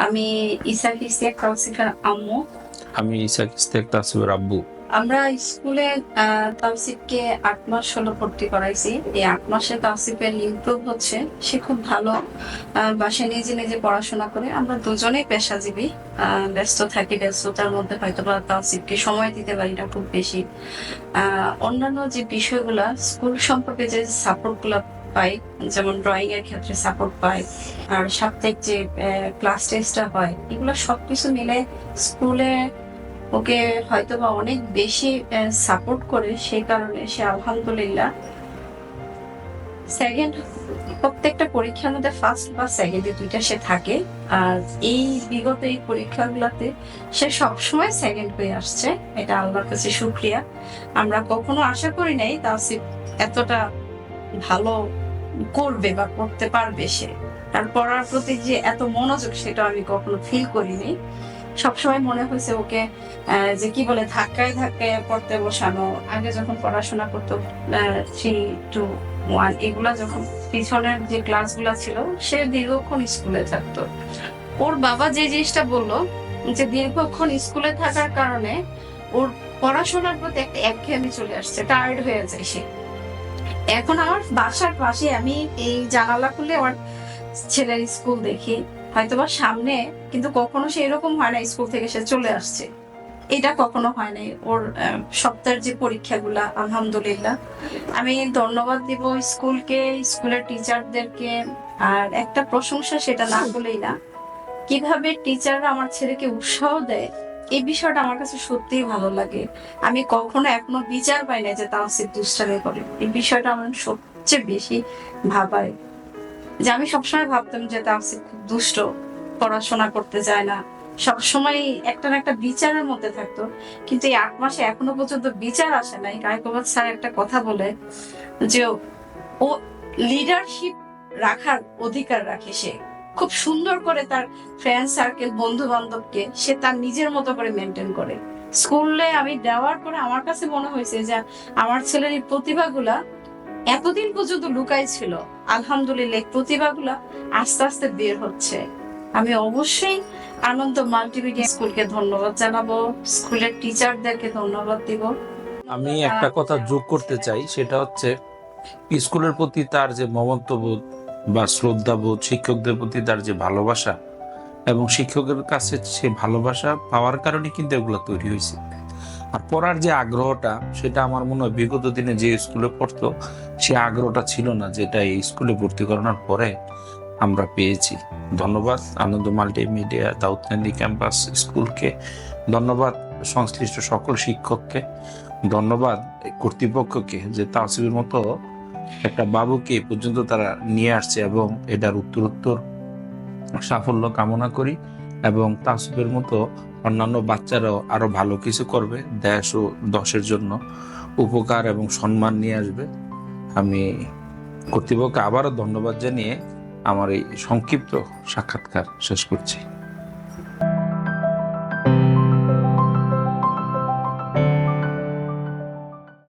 আমি ইসাক ইশতিয়াক তাওসিফের আম্মু। আমি ইসাক ইশতিয়াক তাওসিফের আব্বু। আমরা স্কুলে তাওসিফকে 8 মাস হলো ভর্তি করাইছি। এই 8 মাসে তাওসিফের ইমপ্রুভ হচ্ছে, সে খুব ভালো বাসায় নিজে নিজে পড়াশোনা করে। আমরা দুজনেই পেশাজীবী, ব্যস্ত থাকি, ব্যস্ততার মধ্যে হয়তো বা তাওসিফকে সময় দিতে পারি না খুব বেশি। অন্যান্য যে বিষয়গুলা স্কুল সম্পর্কে যে সাপোর্ট গুলা পাই, যেমন ড্রয়িং এর ক্ষেত্রে সাপোর্ট পাই, আর সাপ্তাহিক যে ক্লাস টেস্টটা হয়, এগুলো সবকিছু মিলে স্কুলে ওকে হয়তো বা অনেক বেশি সাপোর্ট করে। সেই কারণে সে আলহামদুলিল্লাহ সেকেন্ড, প্রত্যেকটা পরীক্ষার মধ্যে ফার্স্ট বা সেকেন্ডে দুইটা সে থাকে। আর এই বিগত এই পরীক্ষাগুলোতে সে সবসময় সেকেন্ড হয়ে আসছে, এটা আল্লাহর কাছে শুকরিয়া। আমরা কখনো আশা করি নাই তাওসিফ এতটা ভালো করবে বা করতে পারবে। সে তার পড়ার প্রতি যে এত মনোযোগ, সেটা আমি কখনো ফিল করিনি। সবসময় মনে হয়েছে ওকে যে কি বলে ধাক্কায় ধাক্কায় পড়তে বসানো। আগে যখন পড়াশোনা করতো 3 to 1 এগুলা, যখন পিছনের যে ক্লাসগুলা ছিল, সে দীর্ঘক্ষণ স্কুলে থাকতো। ওর বাবা যে জিনিসটা বললো যে দীর্ঘক্ষণ স্কুলে থাকার কারণে ওর পড়াশোনার প্রতি একটা একঘেয়েমি চলে আসছে, টায়ার্ড হয়ে যায় সে। এখন আমার বাসার পাশে আমি এই জানালা খুলে আমার ছেলের স্কুল দেখি, হয়তোবা সামনে, কিন্তু কখনো সে এরকম হয় না স্কুল থেকে সে চলে আসছে, এটা কখনো হয় নাই। ওর সপ্তাহের যে পরীক্ষাগুলা, আলহামদুলিল্লাহ আমি ধন্যবাদ দিব স্কুলকে, স্কুলের টিচারদেরকে। আর একটা প্রশংসা, সেটা না বলেই না, কিভাবে টিচাররা আমার ছেলেকে উৎসাহ দেয়, এই বিষয়টা আমার কাছে সত্যিই ভালো লাগে। আমি কখনো এখনো বিচার পাই না যে তাওসিফ দুষ্টামি করে, এই বিষয়টা আমার সবচেয়ে বেশি ভাবায়। যে আমি সবসময় ভাবতাম যে তাওসিফ খুব দুষ্ট, পড়াশোনা করতে চায় না, সবসময় একটা না একটা বিচারের মধ্যে থাকতো। কিন্তু এই 8 মাসে এখনো পর্যন্ত বিচার আসে নাই। কায়কোবাদ স্যার একটা কথা বলে যে ও লিডারশিপ রাখার অধিকার রাখে। সে খুব সুন্দর করে তার ফ্রেন্ড সার্কেল, বন্ধু বান্ধবকে সে তার নিজের মতো করে মেনটেন করে। স্কুলে আমি দেওয়ার পরে আমার কাছে মনে হয়েছে যে আমার ছেলের এই প্রতিভাগুলা এতদিন পর্যন্ত লুকাই ছিল, আলহামদুলিল্লাহ প্রতিভাগুলা আস্তে আস্তে বের হচ্ছে। আমি অবশ্যই আনন্দ মাল্টিমিডিয়া স্কুলকে ধন্যবাদ জানাবো, স্কুলের টিচারদেরকে ধন্যবাদ দিব। আমি একটা কথা যোগ করতে চাই, সেটা হচ্ছে স্কুলের প্রতি তার যে মমত্ববোধ বা শ্রদ্ধাবোধ, শিক্ষকদের প্রতি তার যে ভালোবাসা, এবং শিক্ষকের কাছে সে ভালোবাসা পাওয়ার কারণে কিন্তু এগুলো তৈরি হয়েছে। আর পড়ার যে আগ্রহটা, সেটা আমার মনে হয় বিগত দিনে যে স্কুলে পড়তো সে আগ্রহটা ছিল না, যেটা এই স্কুলে ভর্তি করানোর পরে আমরা পেয়েছি। ধন্যবাদ আনন্দ মাল্টিমিডিয়া দাউদকান্দি ক্যাম্পাস স্কুলকে, ধন্যবাদ সংশ্লিষ্ট সকল শিক্ষককে, ধন্যবাদ কর্তৃপক্ষকে যে তাওসিফের মতো একটা বাবুকে এ পর্যন্ত তারা নিয়ে আসছে, এবং এটার উত্তরোত্তর সাফল্য কামনা করি। এবং তাওসিফের মতো অন্যান্য বাচ্চারাও আরো ভালো কিছু করবে, দেশ ও দশের জন্য উপকার এবং সম্মান নিয়ে আসবে। আমি কর্তৃপক্ষকে আবারও ধন্যবাদ জানিয়ে আমার এই সংক্ষিপ্ত সাক্ষাৎকার শেষ করছি।